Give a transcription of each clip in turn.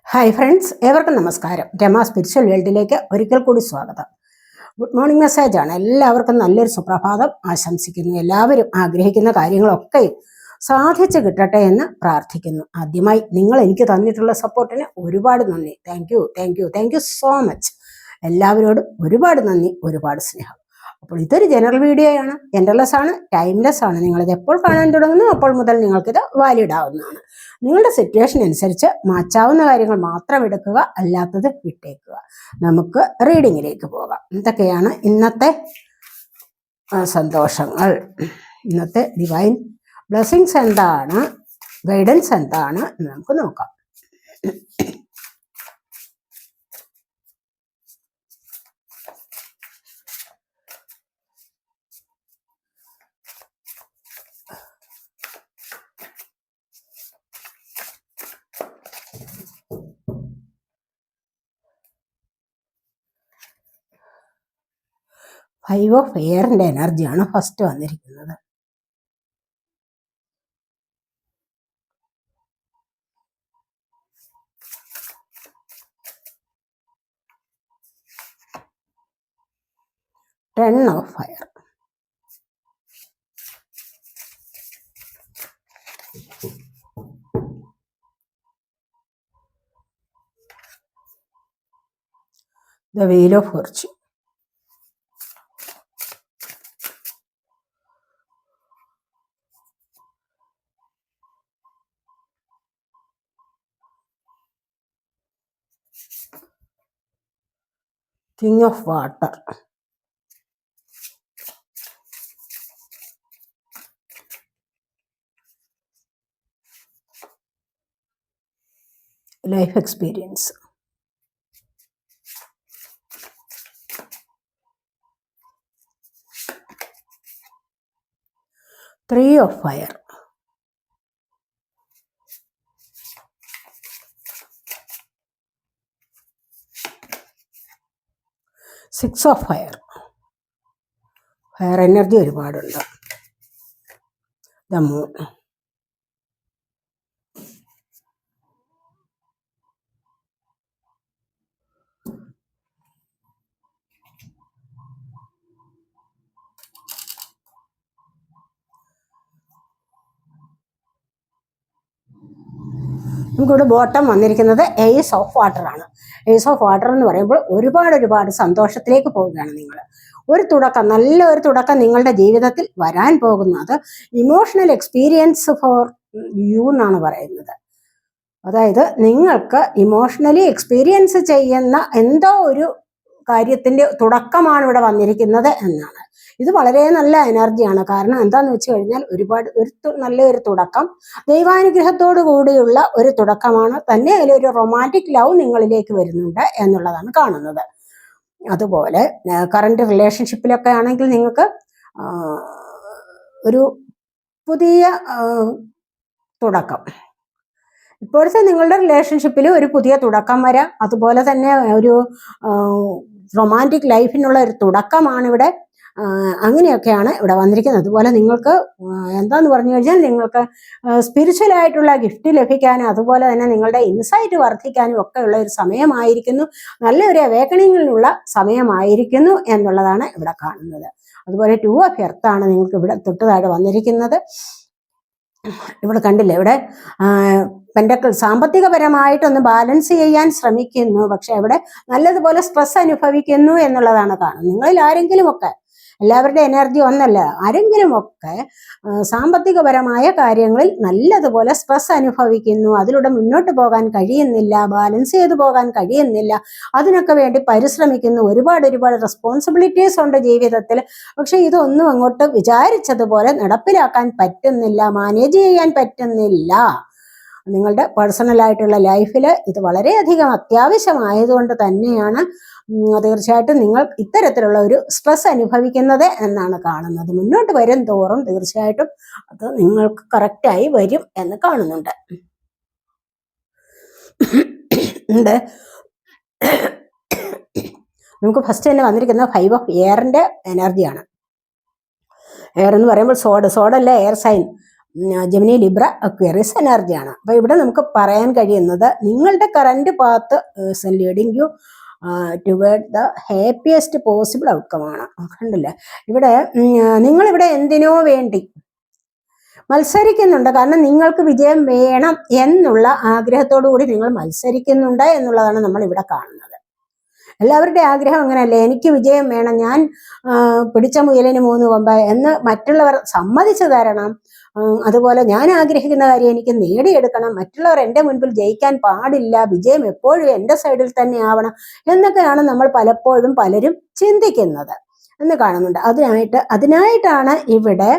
Hi friends, ഏവർക്കും നമസ്കാരം. Rama spiritual വേൾഡിലേക്ക് ഒരിക്കൽ കൂടി സ്വാഗതം. ഗുഡ് മോർണിംഗ് മെസ്സേജാണ്. എല്ലാവർക്കും നല്ലൊരു സുപ്രഭാതം ആശംസിക്കുന്നു. എല്ലാവരും ആഗ്രഹിക്കുന്ന കാര്യങ്ങളൊക്കെ സാധിച്ചു കിട്ടട്ടെ എന്ന് പ്രാർത്ഥിക്കുന്നു. ആദ്യമായി നിങ്ങൾ എനിക്ക് തന്നിട്ടുള്ള സപ്പോർട്ടിന് ഒരുപാട് നന്ദി. Thank you so much. എല്ലാവരോടും ഒരുപാട് നന്ദി, ഒരുപാട് സ്നേഹം. അപ്പോൾ ഇതൊരു ജനറൽ വീഡിയോ ആണ്, എൻഡ്ലെസ് ആണ്, ടൈംലെസ് ആണ്. നിങ്ങളിത് എപ്പോൾ കാണാൻ തുടങ്ങുന്നു അപ്പോൾ മുതൽ നിങ്ങൾക്കിത് വാലിഡ് ആവുന്നതാണ്. നിങ്ങളുടെ സിറ്റുവേഷൻ അനുസരിച്ച് മാറ്റാവുന്ന കാര്യങ്ങൾ മാത്രം എടുക്കുക, അല്ലാത്തത് വിട്ടേക്കുക. നമുക്ക് റീഡിങ്ങിലേക്ക് പോകാം. എന്തൊക്കെയാണ് ഇന്നത്തെ സന്തോഷങ്ങൾ, ഇന്നത്തെ ഡിവൈൻ ബ്ലെസ്സിങ്സ് എന്താണ്, ഗൈഡൻസ് എന്താണ് നമുക്ക് നോക്കാം. ഫൈവ് ഓഫ് എയറിന്റെ എനർജിയാണ് ഫസ്റ്റ് വന്നിരിക്കുന്നത്. Ten of fire, the wheel of Fortune, king of water, life experience, three of fire, six of fire. Fire energy ഒരുപാടുണ്ട്. ദ മൂൺ, നമുക്കിവിടെ ബോട്ടം വന്നിരിക്കുന്നത് ഏസ് ഓഫ് വാട്ടർ ആണ്. ഏസ് ഓഫ് വാട്ടർ എന്ന് പറയുമ്പോൾ ഒരുപാട് സന്തോഷത്തിലേക്ക് പോവുകയാണ് നിങ്ങൾ. ഒരു തുടക്കം, നല്ലൊരു തുടക്കം നിങ്ങളുടെ ജീവിതത്തിൽ വരാൻ പോകുന്നത് ഇമോഷണൽ എക്സ്പീരിയൻസ് ഫോർ യു എന്നാണ് പറയുന്നത്. അതായത് നിങ്ങൾക്ക് ഇമോഷണലി എക്സ്പീരിയൻസ് ചെയ്യുന്ന എന്തോ ഒരു കാര്യത്തിന്റെ തുടക്കമാണ് ഇവിടെ വന്നിരിക്കുന്നത് എന്നാണ്. ഇത് വളരെ നല്ല എനർജിയാണ്. കാരണം എന്താന്ന് വെച്ച് കഴിഞ്ഞാൽ നല്ലൊരു തുടക്കം, ദൈവാനുഗ്രഹത്തോടു കൂടിയുള്ള ഒരു തുടക്കമാണ്. തന്നെ അതിലൊരു റൊമാൻറ്റിക് ലവ് നിങ്ങളിലേക്ക് വരുന്നുണ്ട് എന്നുള്ളതാണ് കാണുന്നത്. അതുപോലെ കറണ്ട് റിലേഷൻഷിപ്പിലൊക്കെ ആണെങ്കിൽ നിങ്ങൾക്ക് ഒരു പുതിയ തുടക്കം, ഇപ്പോഴത്തെ നിങ്ങളുടെ റിലേഷൻഷിപ്പിൽ ഒരു പുതിയ തുടക്കം വരാം. അതുപോലെ തന്നെ ഒരു റൊമാൻറ്റിക് ലൈഫിനുള്ള ഒരു തുടക്കമാണ് ഇവിടെ. അങ്ങനെയൊക്കെയാണ് ഇവിടെ വന്നിരിക്കുന്നത്. അതുപോലെ നിങ്ങൾക്ക് എന്താന്ന് പറഞ്ഞു കഴിഞ്ഞാൽ നിങ്ങൾക്ക് സ്പിരിച്വൽ ആയിട്ടുള്ള ഗിഫ്റ്റ് ലഭിക്കാനും അതുപോലെ തന്നെ നിങ്ങളുടെ ഇൻസൈറ്റ് വർദ്ധിക്കാനും ഒക്കെ ഉള്ള ഒരു സമയമായിരിക്കുന്നു. നല്ലൊരു അവേക്കണിങ്ങിനുള്ള സമയമായിരിക്കുന്നു എന്നുള്ളതാണ് ഇവിടെ കാണുന്നത്. അതുപോലെ ടു ഓഫ് എർത്താണ് നിങ്ങൾക്ക് ഇവിടെ തൊട്ടതായിട്ട് വന്നിരിക്കുന്നത്. ഇവിടെ കണ്ടില്ലേ, ഇവിടെ പെൻഡക്കിൾ സാമ്പത്തികപരമായിട്ടൊന്ന് ബാലൻസ് ചെയ്യാൻ ശ്രമിക്കുന്നു, പക്ഷെ അവിടെ നല്ലതുപോലെ സ്ട്രെസ് അനുഭവിക്കുന്നു എന്നുള്ളതാണ് കാണുന്നത്. നിങ്ങളിൽ ആരെങ്കിലുമൊക്കെ, എല്ലാവരുടെ എനർജി ഒന്നല്ല, ആരെങ്കിലുമൊക്കെ സാമ്പത്തികപരമായ കാര്യങ്ങളിൽ നല്ലതുപോലെ സ്ട്രെസ് അനുഭവിക്കുന്നു. അതിലൂടെ മുന്നോട്ട് പോകാൻ കഴിയുന്നില്ല, ബാലൻസ് ചെയ്തു പോകാൻ കഴിയുന്നില്ല. അതിനൊക്കെ വേണ്ടി പരിശ്രമിക്കുന്നു. ഒരുപാട് റെസ്പോൺസിബിലിറ്റീസ് ഉണ്ട് ജീവിതത്തിൽ. പക്ഷെ ഇതൊന്നും അങ്ങോട്ട് വിചാരിച്ചതുപോലെ നടപ്പിലാക്കാൻ പറ്റുന്നില്ല, മാനേജ് ചെയ്യാൻ പറ്റുന്നില്ല. നിങ്ങളുടെ പേഴ്സണലായിട്ടുള്ള ലൈഫിൽ ഇത് വളരെയധികം അത്യാവശ്യമായതുകൊണ്ട് തന്നെയാണ് തീർച്ചയായിട്ടും നിങ്ങൾ ഇത്തരത്തിലുള്ള ഒരു സ്ട്രെസ് അനുഭവിക്കുന്നത് എന്നാണ് കാണുന്നത്. മുന്നോട്ട് വരും തോറും തീർച്ചയായിട്ടും അത് നിങ്ങൾക്ക് കറക്റ്റായി വരും എന്ന് കാണുന്നുണ്ട്. നമുക്ക് ഫസ്റ്റ് തന്നെ വന്നിരിക്കുന്ന ഫൈവ് ഓഫ് എയറിന്റെ എനർജിയാണ്. എയർ എന്ന് പറയുമ്പോൾ സോഡല്ല, air sign. Gemini Libra Aquarius എനർജിയാണ്. അപ്പൊ ഇവിടെ നമുക്ക് പറയാൻ കഴിയുന്നത് നിങ്ങളുടെ current path leading you toward the happiest possible outcome ആണ്. കണ്ടില്ലേ, ഇവിടെ നിങ്ങളിവിടെ എന്തിനോ വേണ്ടി മത്സരിക്കുന്നുണ്ട്. കാരണം നിങ്ങൾക്ക് വിജയം വേണം എന്നുള്ള ആഗ്രഹത്തോടു കൂടി നിങ്ങൾ മത്സരിക്കുന്നുണ്ട് എന്നുള്ളതാണ് നമ്മൾ ഇവിടെ കാണുന്നത്. എല്ലാവരുടെ ആഗ്രഹം അങ്ങനെയല്ലേ, എനിക്ക് വിജയം വേണം, ഞാൻ പിടിച്ച മുയലിന് 3 കൊമ്പ് എന്ന് മറ്റുള്ളവർ സമ്മതിച്ചു തരണം, അതുപോലെ ഞാൻ ആഗ്രഹിക്കുന്ന കാര്യം എനിക്ക് നേടിയെടുക്കണം, മറ്റുള്ളവർ എൻ്റെ മുൻപിൽ ജയിക്കാൻ പാടില്ല, വിജയം എപ്പോഴും എൻ്റെ സൈഡിൽ തന്നെ ആവണം എന്നൊക്കെയാണ് നമ്മൾ പലപ്പോഴും പലരും ചിന്തിക്കുന്നത് എന്ന് കാണുന്നുണ്ട്. അതിനായിട്ടാണ് ഇവിടെ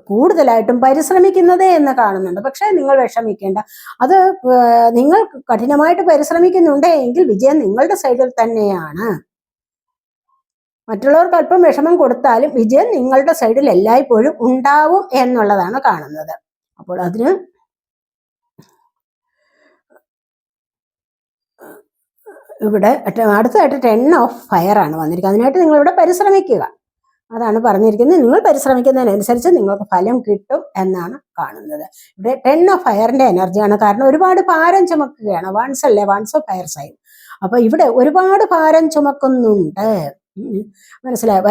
കൂടുതലായിട്ടും പരിശ്രമിക്കുന്നത് എന്ന് കാണുന്നുണ്ട്. പക്ഷെ നിങ്ങൾ വിഷമിക്കേണ്ട, അത് നിങ്ങൾ കഠിനമായിട്ട് പരിശ്രമിക്കുന്നുണ്ട് എങ്കിൽ വിജയം നിങ്ങളുടെ സൈഡിൽ തന്നെയാണ്. മറ്റുള്ളവർക്ക് അല്പം വിഷമം കൊടുത്താലും വിജയം നിങ്ങളുടെ സൈഡിൽ എല്ലായ്പ്പോഴും ഉണ്ടാവും എന്നുള്ളതാണ് കാണുന്നത്. അപ്പോൾ അതിന് ഇവിടെ അടുത്തതായിട്ട് 10 ഓഫ് ഫയർ ആണ് വന്നിരിക്കുന്നത്. അതിനായിട്ട് നിങ്ങൾ ഇവിടെ പരിശ്രമിക്കുക, അതാണ് പറഞ്ഞിരിക്കുന്നത്. നിങ്ങൾ പരിശ്രമിക്കുന്നതിനനുസരിച്ച് നിങ്ങൾക്ക് ഫലം കിട്ടും എന്നാണ് കാണുന്നത്. ഇവിടെ 10 ഓഫ് ഫയറിന്റെ എനർജിയാണ്. കാരണം ഒരുപാട് ഭാരം ചുമക്കുകയാണ്. Ones of fire sign. അപ്പൊ ഇവിടെ ഒരുപാട് ഭാരം ചുമക്കുന്നുണ്ട്, മനസ്സിലായ,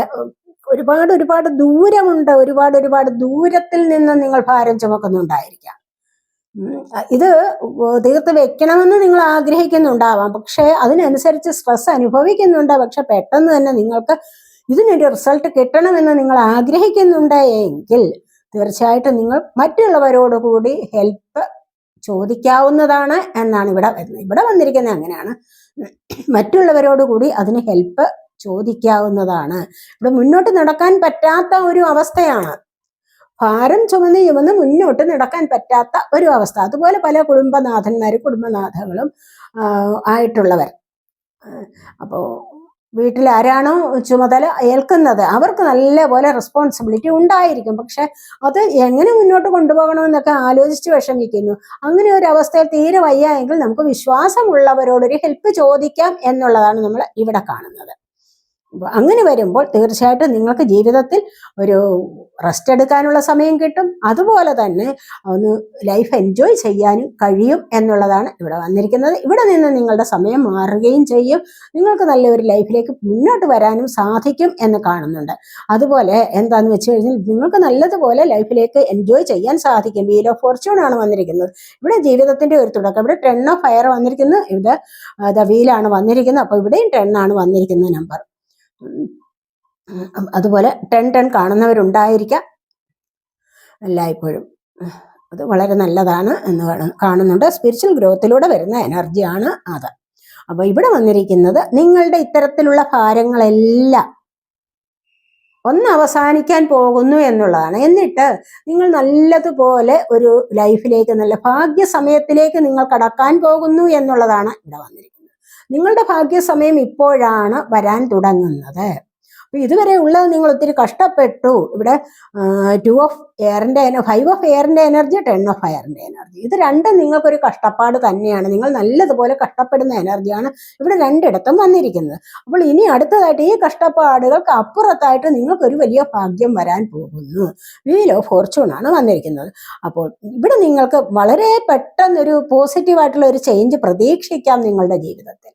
ഒരുപാട് ദൂരമുണ്ട്, ഒരുപാട് ദൂരത്തിൽ നിന്ന് നിങ്ങൾ ഭാരം ചുമക്കുന്നുണ്ടായിരിക്കാം. ഇത് തീർത്ത് വെക്കണമെന്ന് നിങ്ങൾ ആഗ്രഹിക്കുന്നുണ്ടാവാം, പക്ഷെ അതിനനുസരിച്ച് സ്ട്രെസ് അനുഭവിക്കുന്നുണ്ട്. പക്ഷെ പെട്ടെന്ന് തന്നെ നിങ്ങൾക്ക് ഇതിനൊരു റിസൾട്ട് കിട്ടണമെന്ന് നിങ്ങൾ ആഗ്രഹിക്കുന്നുണ്ട് എങ്കിൽ തീർച്ചയായിട്ടും നിങ്ങൾ മറ്റുള്ളവരോട് കൂടി ഹെൽപ്പ് ചോദിക്കാവുന്നതാണ് എന്നാണ് ഇവിടെ വന്നിരിക്കുന്നത്. അങ്ങനെയാണ്, മറ്റുള്ളവരോട് കൂടി അതിന് ഹെൽപ്പ് ചോദിക്കാവുന്നതാണ്. ഇവിടെ മുന്നോട്ട് നടക്കാൻ പറ്റാത്ത ഒരു അവസ്ഥയാണ്, ഭാരം ചുമന്ന് മുന്നോട്ട് നടക്കാൻ പറ്റാത്ത ഒരു അവസ്ഥ. അതുപോലെ പല കുടുംബനാഥകളും ആയിട്ടുള്ളവർ, അപ്പോൾ വീട്ടിൽ ആരാണോ ചുമതല ഏൽക്കുന്നത് അവർക്ക് നല്ലപോലെ റെസ്പോൺസിബിലിറ്റി ഉണ്ടായിരിക്കും. പക്ഷെ അത് എങ്ങനെ മുന്നോട്ട് കൊണ്ടുപോകണമെന്നൊക്കെ ആലോചിച്ച് വിഷമിക്കുന്നു. അങ്ങനെ ഒരു അവസ്ഥയിൽ തീരെ വയ്യ എങ്കിൽ നമുക്ക് വിശ്വാസമുള്ളവരോടൊരു ഹെൽപ്പ് ചോദിക്കാം എന്നുള്ളതാണ് നമ്മൾ ഇവിടെ കാണുന്നത്. അങ്ങനെ വരുമ്പോൾ തീർച്ചയായിട്ടും നിങ്ങൾക്ക് ജീവിതത്തിൽ ഒരു റെസ്റ്റ് എടുക്കാനുള്ള സമയം കിട്ടും, അതുപോലെ തന്നെ ഒന്ന് ലൈഫ് എൻജോയ് ചെയ്യാനും കഴിയും എന്നുള്ളതാണ് ഇവിടെ വന്നിരിക്കുന്നത്. ഇവിടെ നിന്ന് നിങ്ങളുടെ സമയം മാറുകയും ചെയ്യും, നിങ്ങൾക്ക് നല്ലൊരു ലൈഫിലേക്ക് മുന്നോട്ട് വരാനും സാധിക്കും എന്ന് കാണുന്നുണ്ട്. അതുപോലെ എന്താന്ന് വെച്ച് കഴിഞ്ഞാൽ നിങ്ങൾക്ക് നല്ലതുപോലെ ലൈഫിലേക്ക് എൻജോയ് ചെയ്യാൻ സാധിക്കും. വീൽ ഓഫ് ഫോർച്യൂൺ ആണ് വന്നിരിക്കുന്നത്. ഇവിടെ ജീവിതത്തിന്റെ ഒരു തുടക്കം. ഇവിടെ 10 ഓഫ് ഫയർ വന്നിരിക്കുന്നത്, ഇവിടെ വീലാണ് വന്നിരിക്കുന്നത്. അപ്പൊ ഇവിടെയും 10 ആണ് വന്നിരിക്കുന്ന നമ്പർ. അതുപോലെ 10 കാണുന്നവരുണ്ടായിരിക്കാം എല്ലായ്പ്പോഴും. അത് വളരെ നല്ലതാണ് എന്ന് കാണുന്നുണ്ട്. സ്പിരിച്വൽ ഗ്രോത്തിലൂടെ വരുന്ന എനർജിയാണ് അത്. അപ്പൊ ഇവിടെ വന്നിരിക്കുന്നത് നിങ്ങളുടെ ഇത്തരത്തിലുള്ള ഭാരങ്ങളെല്ലാം ഒന്ന് അവസാനിക്കാൻ പോകുന്നു എന്നുള്ളതാണ്. എന്നിട്ട് നിങ്ങൾ നല്ലതുപോലെ ഒരു ലൈഫിലേക്ക്, നല്ല ഭാഗ്യസമയത്തിലേക്ക് നിങ്ങൾ കടക്കാൻ പോകുന്നു എന്നുള്ളതാണ് ഇവിടെ വന്നിരിക്കുന്നത്. നിങ്ങളുടെ ഭാഗ്യസമയം ഇപ്പോഴാണ് വരാൻ തുടങ്ങുന്നത്. അപ്പൊ ഇതുവരെ ഉള്ളത് നിങ്ങൾ ഒത്തിരി കഷ്ടപ്പെട്ടു. ഇവിടെ 2 ഓഫ് എയറിന്റെ 5 ഓഫ് എയറിന്റെ എനർജി, 10 ഓഫ് ഫയറിന്റെ എനർജി, ഇത് രണ്ടും നിങ്ങൾക്കൊരു കഷ്ടപ്പാട് തന്നെയാണ്. നിങ്ങൾ നല്ലതുപോലെ കഷ്ടപ്പെടുന്ന എനർജിയാണ് ഇവിടെ രണ്ടിടത്തും വന്നിരിക്കുന്നത്. അപ്പോൾ ഇനി അടുത്തതായിട്ട് ഈ കഷ്ടപ്പാടുകൾക്ക് അപ്പുറത്തായിട്ട് നിങ്ങൾക്കൊരു വലിയ ഭാഗ്യം വരാൻ പോകുന്നു. വീൽ ഓഫ് ഫോർച്യൂൺ ആണ് വന്നിരിക്കുന്നത്. അപ്പോൾ ഇവിടെ നിങ്ങൾക്ക് വളരെ പെട്ടെന്നൊരു പോസിറ്റീവായിട്ടുള്ള ഒരു ചേഞ്ച് പ്രതീക്ഷിക്കാം നിങ്ങളുടെ ജീവിതത്തിൽ.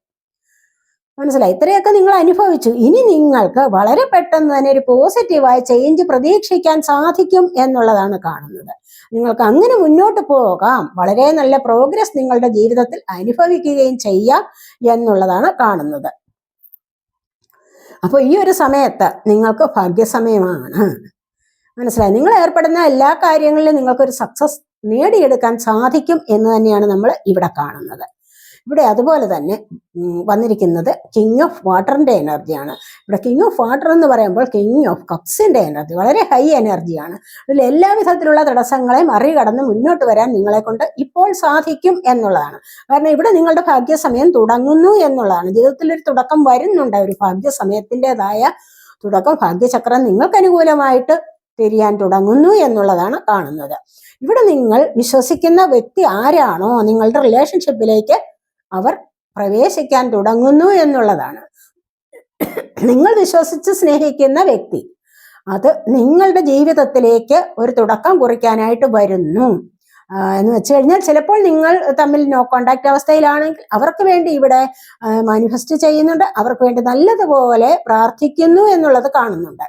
മനസ്സിലായി? ഇത്രയൊക്കെ നിങ്ങൾ അനുഭവിച്ചു. ഇനി നിങ്ങൾക്ക് വളരെ പെട്ടെന്ന് തന്നെ ഒരു പോസിറ്റീവായ ചേഞ്ച് പ്രതീക്ഷിക്കാൻ സാധിക്കും എന്നുള്ളതാണ് കാണുന്നത്. നിങ്ങൾക്ക് അങ്ങനെ മുന്നോട്ട് പോകാം, വളരെ നല്ല പ്രോഗ്രസ് നിങ്ങളുടെ ജീവിതത്തിൽ അനുഭവിക്കുകയും ചെയ്യാം എന്നുള്ളതാണ് കാണുന്നത്. അപ്പോൾ ഈ ഒരു സമയത്ത് നിങ്ങൾക്ക് ഭാഗ്യസമയമാണ്. മനസ്സിലായി? നിങ്ങൾ ഏർപ്പെടുന്ന എല്ലാ കാര്യങ്ങളിലും നിങ്ങൾക്കൊരു സക്സസ് നേടിയെടുക്കാൻ സാധിക്കും എന്ന് തന്നെയാണ് നമ്മൾ ഇവിടെ കാണുന്നത്. ഇവിടെ അതുപോലെ തന്നെ വന്നിരിക്കുന്നത് കിങ് ഓഫ് വാട്ടറിന്റെ എനർജിയാണ്. ഇവിടെ കിങ് ഓഫ് വാട്ടർ എന്ന് പറയുമ്പോൾ കിങ് ഓഫ് കപ്സിന്റെ എനർജി വളരെ ഹൈ എനർജിയാണ്. ഇതിൽ എല്ലാ വിധത്തിലുള്ള തടസ്സങ്ങളെയും മറികടന്ന് മുന്നോട്ട് വരാൻ നിങ്ങളെ കൊണ്ട് ഇപ്പോൾ സാധിക്കും എന്നുള്ളതാണ്. കാരണം ഇവിടെ നിങ്ങളുടെ ഭാഗ്യസമയം തുടങ്ങുന്നു എന്നുള്ളതാണ്. ജീവിതത്തിൽ ഒരു തുടക്കം വരുന്നുണ്ട്, ഒരു ഭാഗ്യസമയത്തിൻ്റെതായ തുടക്കം. ഭാഗ്യചക്രം നിങ്ങൾക്ക് അനുകൂലമായിട്ട് തിരിയാൻ തുടങ്ങുന്നു എന്നുള്ളതാണ് കാണുന്നത്. ഇവിടെ നിങ്ങൾ വിശ്വസിക്കുന്ന വ്യക്തി ആരാണോ നിങ്ങളുടെ റിലേഷൻഷിപ്പിലേക്ക് അവർ പ്രവേശിക്കാൻ തുടങ്ങുന്നു എന്നുള്ളതാണ്. നിങ്ങൾ വിശ്വസിച്ച് സ്നേഹിക്കുന്ന വ്യക്തി അത് നിങ്ങളുടെ ജീവിതത്തിലേക്ക് ഒരു തുടക്കം കുറിക്കാനായിട്ട് വരുന്നു. എന്ന് വെച്ച് കഴിഞ്ഞാൽ ചിലപ്പോൾ നിങ്ങൾ തമ്മിൽ നോ കോണ്ടാക്ട് അവസ്ഥയിലാണെങ്കിൽ അവർക്ക് വേണ്ടി ഇവിടെ മാനിഫെസ്റ്റ് ചെയ്യുന്നുണ്ട്, അവർക്ക് വേണ്ടി നല്ലതുപോലെ പ്രാർത്ഥിക്കുന്നു എന്നുള്ളത് കാണുന്നുണ്ട്.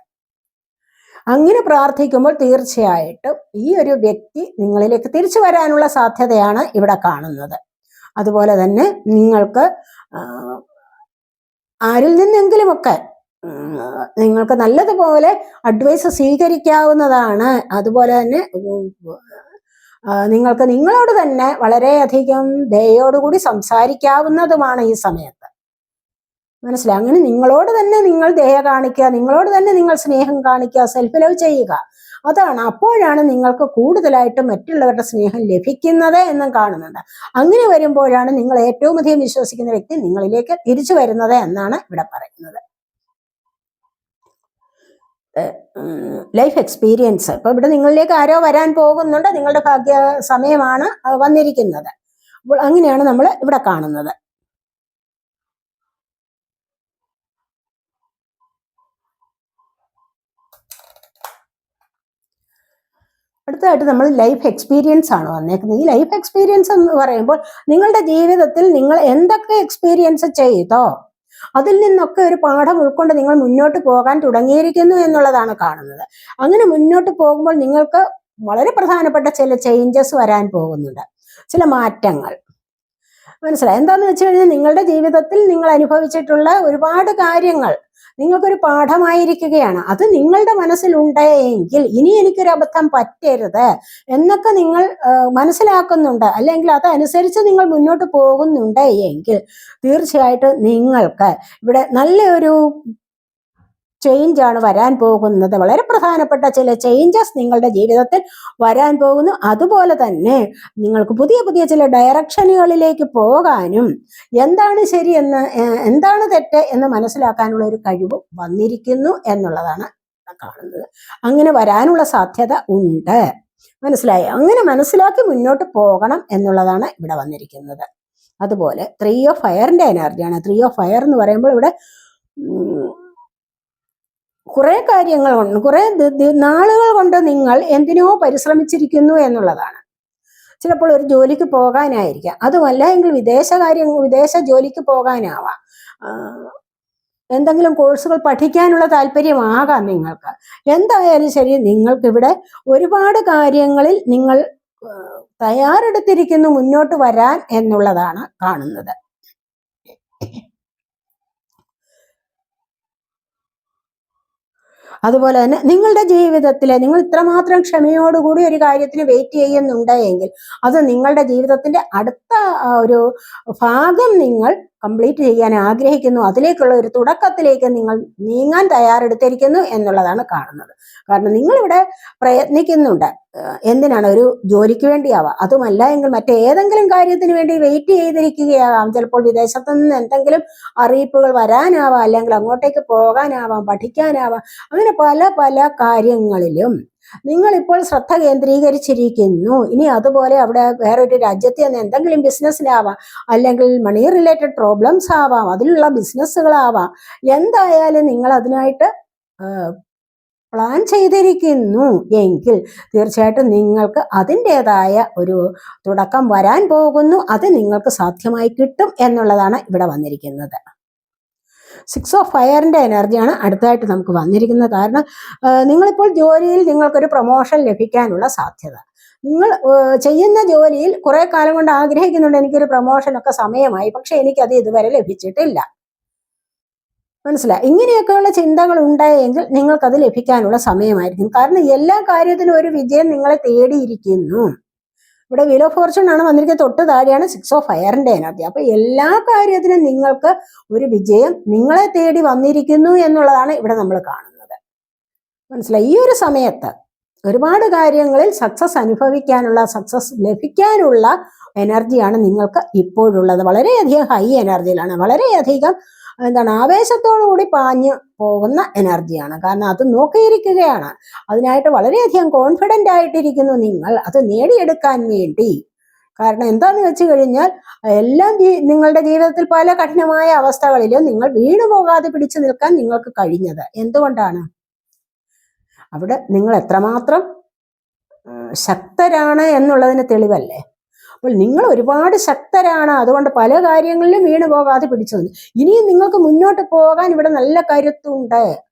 അങ്ങനെ പ്രാർത്ഥിക്കുമ്പോൾ തീർച്ചയായിട്ടും ഈ ഒരു വ്യക്തി നിങ്ങളിലേക്ക് തിരിച്ചു വരാനുള്ള സാധ്യതയാണ് ഇവിടെ കാണുന്നത്. അതുപോലെ തന്നെ നിങ്ങൾക്ക് ആരിൽ നിന്നെങ്കിലുമൊക്കെ നിങ്ങൾക്ക് നല്ലതുപോലെ അഡ്വൈസ് സ്വീകരിക്കാവുന്നതാണ്. അതുപോലെ തന്നെ നിങ്ങൾക്ക് നിങ്ങളോട് തന്നെ വളരെയധികം ദയോടുകൂടി സംസാരിക്കാവുന്നതുമാണ് ഈ സമയത്ത്. മനസ്സിലായി? അങ്ങനെ നിങ്ങളോട് തന്നെ നിങ്ങൾ ദയ കാണിക്കുക, നിങ്ങളോട് തന്നെ നിങ്ങൾ സ്നേഹം കാണിക്കുക, സെൽഫ് ലവ് ചെയ്യുക. അതാണ്, അപ്പോഴാണ് നിങ്ങൾക്ക് കൂടുതലായിട്ട് മറ്റുള്ളവരുടെ സ്നേഹം ലഭിക്കുന്നത് എന്നും കാണുന്നുണ്ട്. അങ്ങനെ വരുമ്പോഴാണ് നിങ്ങൾ ഏറ്റവും അധികം വിശ്വസിക്കുന്ന വ്യക്തി നിങ്ങളിലേക്ക് തിരിച്ചു വരുന്നത് എന്നാണ് ഇവിടെ പറയുന്നത്. ലൈഫ് എക്സ്പീരിയൻസ്, ഇപ്പൊ ഇവിടെ നിങ്ങളിലേക്ക് ആരോ വരാൻ പോകുന്നുണ്ട്, നിങ്ങളുടെ ഭാഗ്യ സമയമാണ് വന്നിരിക്കുന്നത്. അപ്പോൾ അങ്ങനെയാണ് നമ്മൾ ഇവിടെ കാണുന്നത്. അടുത്തതായിട്ട് നമ്മൾ ലൈഫ് എക്സ്പീരിയൻസ് ആണ് വന്നേക്കുന്നത്. ഈ ലൈഫ് എക്സ്പീരിയൻസ് എന്ന് പറയുമ്പോൾ നിങ്ങളുടെ ജീവിതത്തിൽ നിങ്ങൾ എന്തൊക്കെ എക്സ്പീരിയൻസ് ചെയ്തോ അതിൽ നിന്നൊക്കെ ഒരു പാഠം ഉൾക്കൊണ്ട് നിങ്ങൾ മുന്നോട്ട് പോകാൻ തുടങ്ങിയിരിക്കുന്നു എന്നുള്ളതാണ് കാണുന്നത്. അങ്ങനെ മുന്നോട്ട് പോകുമ്പോൾ നിങ്ങൾക്ക് വളരെ പ്രധാനപ്പെട്ട ചില ചേഞ്ചസ് വരാൻ പോകുന്നുണ്ട്, ചില മാറ്റങ്ങൾ. മനസ്സിലായി? എന്താന്ന് വെച്ച് കഴിഞ്ഞാൽ നിങ്ങളുടെ ജീവിതത്തിൽ നിങ്ങൾ അനുഭവിച്ചിട്ടുള്ള ഒരുപാട് കാര്യങ്ങൾ നിങ്ങൾക്കൊരു പാഠമായിരിക്കുകയാണ്. അത് നിങ്ങളുടെ മനസ്സിലുണ്ടെങ്കിൽ ഇനി എനിക്കൊരു അബദ്ധം പറ്റരുത് എന്നൊക്കെ നിങ്ങൾ മനസ്സിലാക്കുന്നുണ്ട്, അല്ലെങ്കിൽ അതനുസരിച്ച് നിങ്ങൾ മുന്നോട്ട് പോകുന്നുണ്ട് എങ്കിൽ തീർച്ചയായിട്ടും നിങ്ങൾക്ക് ഇവിടെ നല്ലൊരു ചേഞ്ച് ആണ് വരാൻ പോകുന്നത്. വളരെ പ്രധാനപ്പെട്ട ചില ചേഞ്ചസ് നിങ്ങളുടെ ജീവിതത്തിൽ വരാൻ പോകുന്നു. അതുപോലെ തന്നെ നിങ്ങൾക്ക് പുതിയ പുതിയ ചില ഡയറക്ഷനുകളിലേക്ക് പോകാനും എന്താണ് ശരിയെന്ന് എന്താണ് തെറ്റ് എന്ന് മനസ്സിലാക്കാനുള്ള ഒരു കഴിവ് വന്നിരിക്കുന്നു എന്നുള്ളതാണ് കാണുന്നത്. അങ്ങനെ വരാനുള്ള സാധ്യത ഉണ്ട്. മനസ്സിലായി? അങ്ങനെ മനസ്സിലാക്കി മുന്നോട്ട് പോകണം എന്നുള്ളതാണ് ഇവിടെ വന്നിരിക്കുന്നത്. അതുപോലെ 3 ഓഫ് ഫയറിന്റെ എനർജിയാണ്. 3 ഓഫ് ഫയർ എന്ന് പറയുമ്പോൾ ഇവിടെ കുറെ കാര്യങ്ങൾ കൊണ്ട്, കുറെ നാളുകൾ കൊണ്ട് നിങ്ങൾ എന്തിനോ പരിശ്രമിച്ചിരിക്കുന്നു എന്നുള്ളതാണ്. ചിലപ്പോൾ ഒരു ജോലിക്ക് പോകാനായിരിക്കാം, അതുമല്ല എങ്കിൽ വിദേശ ജോലിക്ക് പോകാനാവാം, എന്തെങ്കിലും കോഴ്സുകൾ പഠിക്കാനുള്ള താല്പര്യമാകാം നിങ്ങൾക്ക്. എന്തായാലും ശരി, നിങ്ങൾക്കിവിടെ ഒരുപാട് കാര്യങ്ങളിൽ നിങ്ങൾ തയ്യാറെടുത്തിരിക്കുന്നു മുന്നോട്ട് വരാൻ എന്നുള്ളതാണ് കാണുന്നത്. അതുപോലെ തന്നെ നിങ്ങളുടെ ജീവിതത്തിലെ നിങ്ങൾ ഇത്രമാത്രം ക്ഷമയോടുകൂടി ഒരു കാര്യത്തിന് വെയിറ്റ് ചെയ്യുന്നുണ്ടെങ്കിൽ അത് നിങ്ങളുടെ ജീവിതത്തിന്റെ അടുത്ത ഒരു ഭാഗം നിങ്ങൾ കംപ്ലീറ്റ് ചെയ്യാൻ ആഗ്രഹിക്കുന്നു, അതിലേക്കുള്ള ഒരു തുടക്കത്തിലേക്ക് നിങ്ങൾ നീങ്ങാൻ തയ്യാറെടുത്തിരിക്കുന്നു എന്നുള്ളതാണ് കാണുന്നത്. കാരണം നിങ്ങളിവിടെ പ്രയത്നിക്കുന്നുണ്ട്. എന്തിനാണ്? ഒരു ജോലിക്ക് വേണ്ടിയാവാം, അതുമല്ല എങ്കിൽ മറ്റേതെങ്കിലും കാര്യത്തിന് വേണ്ടി വെയിറ്റ് ചെയ്തിരിക്കുകയാവാം. ചിലപ്പോൾ വിദേശത്തു നിന്ന് എന്തെങ്കിലും അറിയിപ്പുകൾ വരാനാവാം, അല്ലെങ്കിൽ അങ്ങോട്ടേക്ക് പോകാനാവാം, പഠിക്കാനാവാം. അങ്ങനെ പല പല കാര്യങ്ങളിലും നിങ്ങളിപ്പോൾ ശ്രദ്ധ കേന്ദ്രീകരിച്ചിരിക്കുന്നു. ഇനി അതുപോലെ അവിടെ വേറൊരു രാജ്യത്ത് നിന്ന് എന്തെങ്കിലും ബിസിനസ്സിലാവാം, അല്ലെങ്കിൽ മണി റിലേറ്റഡ് പ്രോബ്ലംസ് ആവാം, അതിലുള്ള ബിസിനസ്സുകളാവാം. എന്തായാലും നിങ്ങൾ അതിനായിട്ട് പ്ലാൻ ചെയ്തിരിക്കുന്നു എങ്കിൽ തീർച്ചയായിട്ടും നിങ്ങൾക്ക് അതിൻ്റെതായ ഒരു തുടക്കം വരാൻ പോകുന്നു. അത് നിങ്ങൾക്ക് സാധ്യമായി കിട്ടും എന്നുള്ളതാണ് ഇവിടെ വന്നിരിക്കുന്നത്. 6 ഓഫ് ഫയറിന്റെ എനർജിയാണ് അടുത്തായിട്ട് നമുക്ക് വന്നിരിക്കുന്നത്. കാരണം നിങ്ങളിപ്പോൾ ജോലിയിൽ നിങ്ങൾക്കൊരു പ്രൊമോഷൻ ലഭിക്കാനുള്ള സാധ്യത, നിങ്ങൾ ചെയ്യുന്ന ജോലിയിൽ കുറെ കാലം കൊണ്ട് ആഗ്രഹിക്കുന്നുണ്ട്, എനിക്കൊരു പ്രൊമോഷനൊക്കെ സമയമായി, പക്ഷെ എനിക്കത് ഇതുവരെ ലഭിച്ചിട്ടില്ല. മനസ്സിലായി? ഇങ്ങനെയൊക്കെയുള്ള ചിന്തകൾ ഉണ്ടായെങ്കിൽ നിങ്ങൾക്കത് ലഭിക്കാനുള്ള സമയമായിരിക്കും. കാരണം എല്ലാ കാര്യത്തിനും ഒരു വിജയം നിങ്ങളെ തേടിയിരിക്കുന്നു. ഇവിടെ വീൽ ഓഫ് ഫോർച്യൂൺ ആണ് വന്നിരിക്കുന്നത്, തൊട്ട് താഴെയാണ് 6 ഓഫ് ഫയറിന്റെ എനർജി. അപ്പൊ എല്ലാ കാര്യത്തിനും നിങ്ങൾക്ക് ഒരു വിജയം നിങ്ങളെ തേടി വന്നിരിക്കുന്നു എന്നുള്ളതാണ് ഇവിടെ നമ്മൾ കാണുന്നത്. മനസ്സിലായി? ഈ ഒരു സമയത്ത് ഒരുപാട് കാര്യങ്ങളിൽ സക്സസ് അനുഭവിക്കാനുള്ള, സക്സസ് ലഭിക്കാനുള്ള എനർജിയാണ് നിങ്ങൾക്ക് ഇപ്പോഴുള്ളത്. വളരെയധികം ഹൈ എനർജിയിലാണ്, വളരെയധികം ആവേശത്തോടുകൂടി പാഞ്ഞു പോകുന്ന എനർജിയാണ്. കാരണം അത് നോക്കിയിരിക്കുകയാണ്, അതിനായിട്ട് വളരെയധികം കോൺഫിഡൻ്റ് ആയിട്ടിരിക്കുന്നു നിങ്ങൾ അത് നേടിയെടുക്കാൻ വേണ്ടി. കാരണം എന്താന്ന് വെച്ച് കഴിഞ്ഞാൽ എല്ലാം നിങ്ങളുടെ ജീവിതത്തിൽ പല കഠിനമായ അവസ്ഥകളിലും നിങ്ങൾ വീണു പോകാതെ പിടിച്ചു നിൽക്കാൻ നിങ്ങൾക്ക് കഴിഞ്ഞത് എന്തുകൊണ്ടാണ്? അവിടെ നിങ്ങൾ എത്രമാത്രം ശക്തരാണ് എന്നുള്ളതിന് തെളിവല്ലേ. അപ്പോൾ നിങ്ങൾ ഒരുപാട് ശക്തരാണ്, അതുകൊണ്ട് പല കാര്യങ്ങളിലും വീണു പോകാതെ പിടിച്ചു നിന്ന് ഇനിയും നിങ്ങൾക്ക് മുന്നോട്ട് പോകാൻ ഇവിടെ നല്ല കരുത്തുണ്ട്.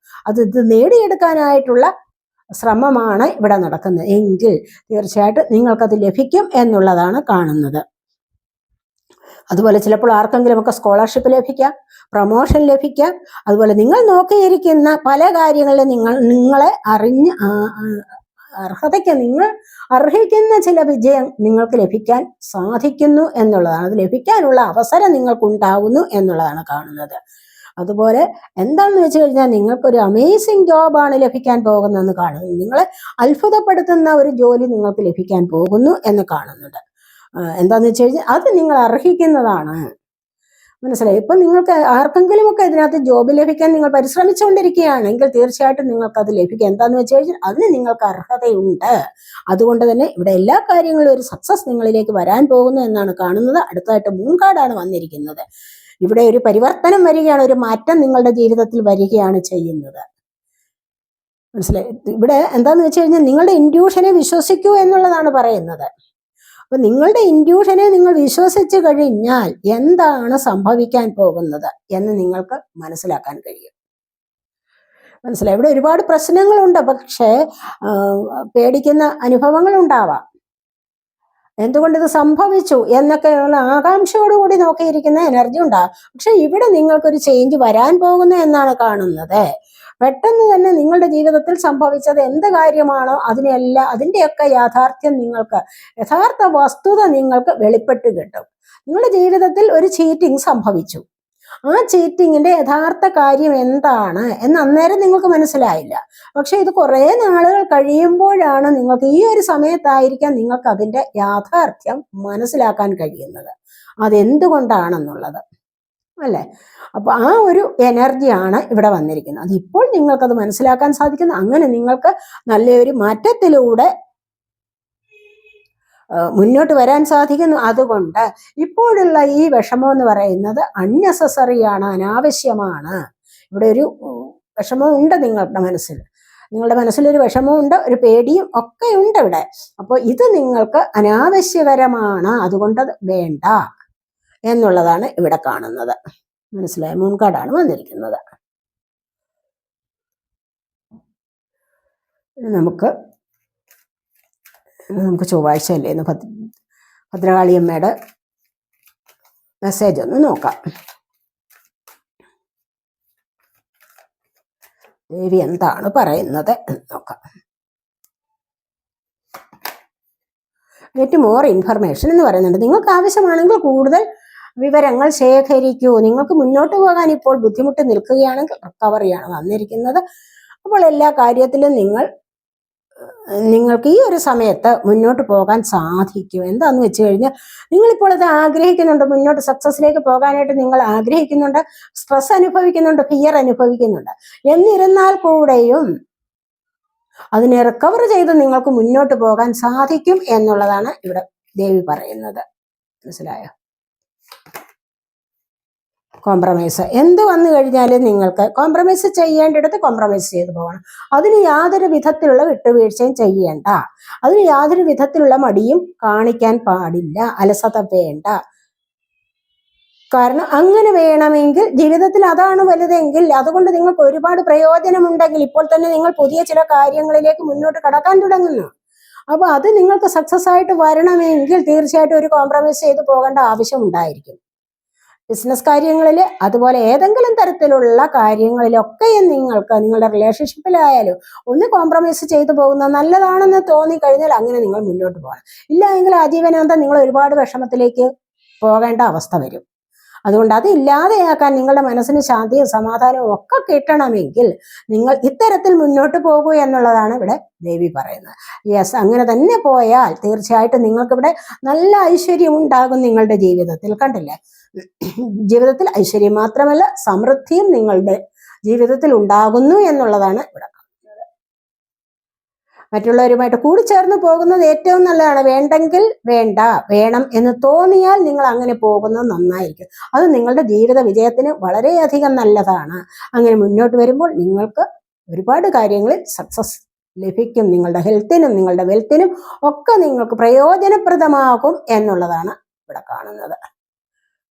ഇത് നേടിയെടുക്കാനായിട്ടുള്ള ശ്രമമാണ് ഇവിടെ നടക്കുന്നത് എങ്കിൽ തീർച്ചയായിട്ടും നിങ്ങൾക്കത് ലഭിക്കും എന്നുള്ളതാണ് കാണുന്നത്. അതുപോലെ ചിലപ്പോൾ ആർക്കെങ്കിലുമൊക്കെ സ്കോളർഷിപ്പ് ലഭിക്കാം, പ്രൊമോഷൻ ലഭിക്കാം. അതുപോലെ നിങ്ങൾ നോക്കിയിരിക്കുന്ന പല കാര്യങ്ങളിലും നിങ്ങളെ അർഹതയ്ക്ക് നിങ്ങൾ അർഹിക്കുന്ന ചില വിജയം നിങ്ങൾക്ക് ലഭിക്കാൻ സാധിക്കുന്നു എന്നുള്ളതാണ്. അത് ലഭിക്കാനുള്ള അവസരം നിങ്ങൾക്കുണ്ടാവുന്നു എന്നുള്ളതാണ് കാണുന്നത്. അതുപോലെ എന്താണെന്ന് വെച്ച് കഴിഞ്ഞാൽ നിങ്ങൾക്കൊരു അമേസിങ് ജോബാണ് ലഭിക്കാൻ പോകുന്നതെന്ന് കാണുന്നു. നിങ്ങളെ അത്ഭുതപ്പെടുത്തുന്ന ഒരു ജോലി നിങ്ങൾക്ക് ലഭിക്കാൻ പോകുന്നു എന്ന് കാണുന്നുണ്ട്. എന്താണെന്ന് വെച്ച് കഴിഞ്ഞാൽ അത് നിങ്ങൾ അർഹിക്കുന്നതാണ്. മനസ്സിലായി. ഇപ്പം നിങ്ങൾക്ക് ആർക്കെങ്കിലുമൊക്കെ ഇതിനകത്ത് ജോബ് ലഭിക്കാൻ നിങ്ങൾ പരിശ്രമിച്ചുകൊണ്ടിരിക്കുകയാണെങ്കിൽ തീർച്ചയായിട്ടും നിങ്ങൾക്ക് അത് ലഭിക്കുക. എന്താണെന്ന് വെച്ച് കഴിഞ്ഞാൽ അതിന് നിങ്ങൾക്ക് അർഹതയുണ്ട്. അതുകൊണ്ട് തന്നെ ഇവിടെ എല്ലാ കാര്യങ്ങളും ഒരു സക്സസ് നിങ്ങളിലേക്ക് വരാൻ പോകുന്നു എന്നാണ് കാണുന്നത്. അടുത്തതായിട്ട് മൂൺ കാർഡാണ് വന്നിരിക്കുന്നത്. ഇവിടെ ഒരു പരിവർത്തനം വരികയാണ്, ഒരു മാറ്റം നിങ്ങളുടെ ജീവിതത്തിൽ വരികയാണ് ചെയ്യുന്നത്. മനസ്സിലായി. ഇവിടെ എന്താന്ന് വെച്ച് കഴിഞ്ഞാൽ നിങ്ങളുടെ ഇൻഡ്യൂഷനെ വിശ്വസിക്കൂ എന്നുള്ളതാണ് പറയുന്നത്. അപ്പൊ നിങ്ങളുടെ ഇൻഡ്യൂഷനെ നിങ്ങൾ വിശ്വസിച്ചു കഴിഞ്ഞാൽ എന്താണ് സംഭവിക്കാൻ പോകുന്നത് എന്ന് നിങ്ങൾക്ക് മനസ്സിലാക്കാൻ കഴിയും. മനസ്സിലായി. ഇവിടെ ഒരുപാട് പ്രശ്നങ്ങളുണ്ട്, പക്ഷേ പേടിക്കുന്ന അനുഭവങ്ങൾ ഉണ്ടാവാം. എന്തുകൊണ്ടിത് സംഭവിച്ചു എന്നൊക്കെയുള്ള ആകാംക്ഷയോടുകൂടി നോക്കിയിരിക്കുന്ന എനർജി ഉണ്ടാകും. പക്ഷെ ഇവിടെ നിങ്ങൾക്കൊരു ചേഞ്ച് വരാൻ പോകുന്നു എന്നാണ് കാണുന്നത്. പെട്ടെന്ന് തന്നെ നിങ്ങളുടെ ജീവിതത്തിൽ സംഭവിച്ചത് എന്ത് കാര്യമാണോ അതിൻ്റെയൊക്കെ യാഥാർത്ഥ്യം യഥാർത്ഥ വസ്തുത നിങ്ങൾക്ക് വെളിപ്പെട്ട് കിട്ടും. നിങ്ങളുടെ ജീവിതത്തിൽ ഒരു ചീറ്റിംഗ് സംഭവിച്ചു. ആ ചീറ്റിങ്ങിന്റെ യഥാർത്ഥ കാര്യം എന്താണ് എന്ന് അന്നേരം നിങ്ങൾക്ക് മനസ്സിലായില്ല. പക്ഷെ ഇത് കുറെ നാളുകൾ കഴിയുമ്പോഴാണ് നിങ്ങൾക്ക്, ഈ ഒരു സമയത്തായിരിക്കാം നിങ്ങൾക്ക് അതിന്റെ യാഥാർത്ഥ്യം മനസ്സിലാക്കാൻ കഴിയുന്നത്, അതെന്തുകൊണ്ടാണെന്നുള്ളത് അല്ലേ. അപ്പൊ ആ ഒരു എനർജിയാണ് ഇവിടെ വന്നിരിക്കുന്നത്. അതിപ്പോൾ നിങ്ങൾക്കത് മനസ്സിലാക്കാൻ സാധിക്കുന്നു. അങ്ങനെ നിങ്ങൾക്ക് നല്ലൊരു മാറ്റത്തിലൂടെ മുന്നോട്ട് വരാൻ സാധിക്കുന്നു. അതുകൊണ്ട് ഇപ്പോഴുള്ള ഈ വിഷമം എന്ന് പറയുന്നത് അൺനെസസറിയാണ്, അനാവശ്യമാണ്. ഇവിടെ ഒരു വിഷമം ഉണ്ട് നിങ്ങളുടെ മനസ്സിലൊരു വിഷമമുണ്ട്, ഒരു പേടിയും ഒക്കെ ഉണ്ട് ഇവിടെ. അപ്പോൾ ഇത് നിങ്ങൾക്ക് അനാവശ്യകരമാണ്, അതുകൊണ്ട് വേണ്ട എന്നുള്ളതാണ് ഇവിടെ കാണുന്നത്. മനസ്സിലായ? മൂൺ കാർഡാണ് വന്നിരിക്കുന്നത്. നമുക്ക് ചൊവ്വാഴ്ച അല്ലേ എന്ന് ഭദ്രകാളിയമ്മയുടെ മെസ്സേജ് ഒന്ന് നോക്കാം. ദേവി എന്താണ് പറയുന്നത് എന്ന് നോക്കാം. ഗെറ്റ് മോർ ഇൻഫർമേഷൻ എന്ന് പറയുന്നുണ്ട്. നിങ്ങൾക്ക് ആവശ്യമാണെങ്കിൽ കൂടുതൽ വിവരങ്ങൾ ശേഖരിക്കൂ. നിങ്ങൾക്ക് മുന്നോട്ട് പോകാൻ ഇപ്പോൾ ബുദ്ധിമുട്ട് നിൽക്കുകയാണെങ്കിൽ റിക്കവറിയാണ് വന്നിരിക്കുന്നത്. അപ്പോൾ എല്ലാ കാര്യത്തിലും നിങ്ങൾക്ക് ഈ ഒരു സമയത്ത് മുന്നോട്ട് പോകാൻ സാധിക്കും. എന്താന്ന് വെച്ച് കഴിഞ്ഞാൽ നിങ്ങളിപ്പോൾ അത് ആഗ്രഹിക്കുന്നുണ്ട്, മുന്നോട്ട് സക്സസിലേക്ക് പോകാനായിട്ട് നിങ്ങൾ ആഗ്രഹിക്കുന്നുണ്ട്, സ്ട്രെസ് അനുഭവിക്കുന്നുണ്ട്, ഫിയർ അനുഭവിക്കുന്നുണ്ട്. എന്നിരുന്നാൽ കൂടെയും അതിനെ റിക്കവർ ചെയ്ത് നിങ്ങൾക്ക് മുന്നോട്ട് പോകാൻ സാധിക്കും എന്നുള്ളതാണ് ഇവിടെ ദേവി പറയുന്നത്. മനസ്സിലായോ? കോംപ്രമൈസ് എന്ത് വന്നു കഴിഞ്ഞാലും നിങ്ങൾക്ക് കോംപ്രമൈസ് ചെയ്യേണ്ടിടത്ത് കോംപ്രമൈസ് ചെയ്തു പോകണം. അതിന് യാതൊരു വിധത്തിലുള്ള വിട്ടുവീഴ്ചയും ചെയ്യേണ്ട, അതിന് യാതൊരു വിധത്തിലുള്ള മടിയും കാണിക്കാൻ പാടില്ല, അലസത വേണ്ട. കാരണം അങ്ങനെ വേണമെങ്കിൽ ജീവിതത്തിൽ അതാണ് വലുതെങ്കിൽ, അതുകൊണ്ട് നിങ്ങൾക്ക് ഒരുപാട് പ്രയോജനമുണ്ടെങ്കിൽ ഇപ്പോൾ തന്നെ നിങ്ങൾ പുതിയ ചില കാര്യങ്ങളിലേക്ക് മുന്നോട്ട് കടക്കാൻ തുടങ്ങുന്നു. അപ്പൊ അത് നിങ്ങൾക്ക് സക്സസ് ആയിട്ട് വരണമെങ്കിൽ തീർച്ചയായിട്ടും ഒരു കോംപ്രമൈസ് ചെയ്ത് പോകേണ്ട ആവശ്യം ഉണ്ടായിരിക്കും. ബിസിനസ് കാര്യങ്ങളിൽ, അതുപോലെ ഏതെങ്കിലും തരത്തിലുള്ള കാര്യങ്ങളിലൊക്കെയും നിങ്ങൾക്ക് നിങ്ങളുടെ റിലേഷൻഷിപ്പിലായാലും ഒന്ന് കോംപ്രമൈസ് ചെയ്തു പോകുന്നത് നല്ലതാണെന്ന് തോന്നിക്കഴിഞ്ഞാൽ അങ്ങനെ നിങ്ങൾ മുന്നോട്ട് പോകണം. ഇല്ല എങ്കിൽ ആജീവനാന്തം നിങ്ങൾ ഒരുപാട് വിഷമത്തിലേക്ക് പോകേണ്ട അവസ്ഥ വരും. അതുകൊണ്ട് അത് ഇല്ലാതെയാക്കാൻ നിങ്ങളുടെ മനസ്സിന് ശാന്തിയും സമാധാനവും ഒക്കെ കിട്ടണമെങ്കിൽ നിങ്ങൾ ഇത്തരത്തിൽ മുന്നോട്ട് പോകൂ എന്നുള്ളതാണ് ഇവിടെ ദേവി പറയുന്നത്. യെസ്, അങ്ങനെ തന്നെ പോയാൽ തീർച്ചയായിട്ടും നിങ്ങൾക്കിവിടെ നല്ല ഐശ്വര്യം ഉണ്ടാകും നിങ്ങളുടെ ജീവിതത്തിൽ. കണ്ടില്ലേ? ജീവിതത്തിൽ ഐശ്വര്യം മാത്രമല്ല സമൃദ്ധിയും നിങ്ങളുടെ ജീവിതത്തിൽ ഉണ്ടാകുന്നു എന്നുള്ളതാണ് ഇവിടെ. മറ്റുള്ളവരുമായിട്ട് കൂടിച്ചേർന്ന് പോകുന്നത് ഏറ്റവും നല്ലതാണ്. വേണ്ടെങ്കിൽ വേണ്ട, വേണം എന്ന് തോന്നിയാൽ നിങ്ങൾ അങ്ങനെ പോകുന്നത് നന്നായിരിക്കും. അത് നിങ്ങളുടെ ജീവിത വിജയത്തിന് വളരെയധികം നല്ലതാണ്. അങ്ങനെ മുന്നോട്ട് വരുമ്പോൾ നിങ്ങൾക്ക് ഒരുപാട് കാര്യങ്ങളിൽ സക്സസ് ലഭിക്കും. നിങ്ങളുടെ ഹെൽത്തിനും നിങ്ങളുടെ വെൽത്തിനും ഒക്കെ നിങ്ങൾക്ക് പ്രയോജനപ്രദമാകും എന്നുള്ളതാണ് ഇവിടെ കാണുന്നത്.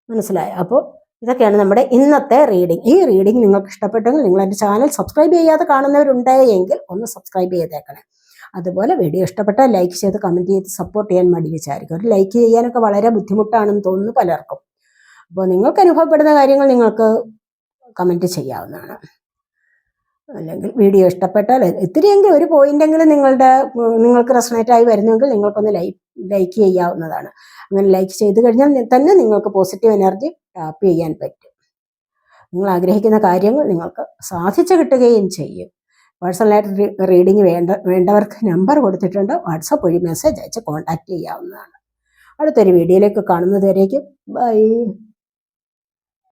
മനസ്സിലായോ? അപ്പോൾ ഇതൊക്കെയാണ് നമ്മുടെ ഇന്നത്തെ റീഡിംഗ്. ഈ റീഡിംഗ് നിങ്ങൾക്ക് ഇഷ്ടപ്പെട്ടെങ്കിൽ നിങ്ങൾ എൻ്റെ ചാനൽ സബ്സ്ക്രൈബ് ചെയ്യാതെ കാണുന്നവരുണ്ടെങ്കിൽ ഒന്ന് സബ്സ്ക്രൈബ് ചെയ്തേക്കണേ. അതുപോലെ വീഡിയോ ഇഷ്ടപ്പെട്ടാൽ ലൈക്ക് ചെയ്ത് കമൻറ്റ് ചെയ്ത് സപ്പോർട്ട് ചെയ്യാൻ മടി വിചാരിക്കും. ഒരു ലൈക്ക് ചെയ്യാനൊക്കെ വളരെ ബുദ്ധിമുട്ടാണെന്ന് തോന്നുന്നു പലർക്കും. അപ്പോൾ നിങ്ങൾക്ക് അനുഭവപ്പെടുന്ന കാര്യങ്ങൾ നിങ്ങൾക്ക് കമൻറ്റ് ചെയ്യാവുന്നതാണ്. അല്ലെങ്കിൽ വീഡിയോ ഇഷ്ടപ്പെട്ടാൽ ഇത്തിരിയെങ്കിലും ഒരു പോയിന്റെങ്കിലും നിങ്ങൾക്ക് റെസണേറ്റ് ആയി വരുന്നെങ്കിൽ നിങ്ങൾക്കൊന്ന് ലൈക്ക് ചെയ്യാവുന്നതാണ്. അങ്ങനെ ലൈക്ക് ചെയ്ത് കഴിഞ്ഞാൽ തന്നെ നിങ്ങൾക്ക് പോസിറ്റീവ് എനർജി ടാപ്പ് ചെയ്യാൻ പറ്റും. നിങ്ങൾ ആഗ്രഹിക്കുന്ന കാര്യങ്ങൾ നിങ്ങൾക്ക് സാധിച്ചു കിട്ടുകയും ചെയ്യും. പേഴ്സണലായിട്ട് റീഡിങ് വേണ്ടവർക്ക് നമ്പർ കൊടുത്തിട്ടുണ്ട്. വാട്സപ്പ് വഴി മെസ്സേജ് അയച്ച് കോൺടാക്റ്റ് ചെയ്യാവുന്നതാണ്. അടുത്തൊരു വീഡിയോയിലേക്ക് കാണുന്നതുവരേക്കും ബൈ.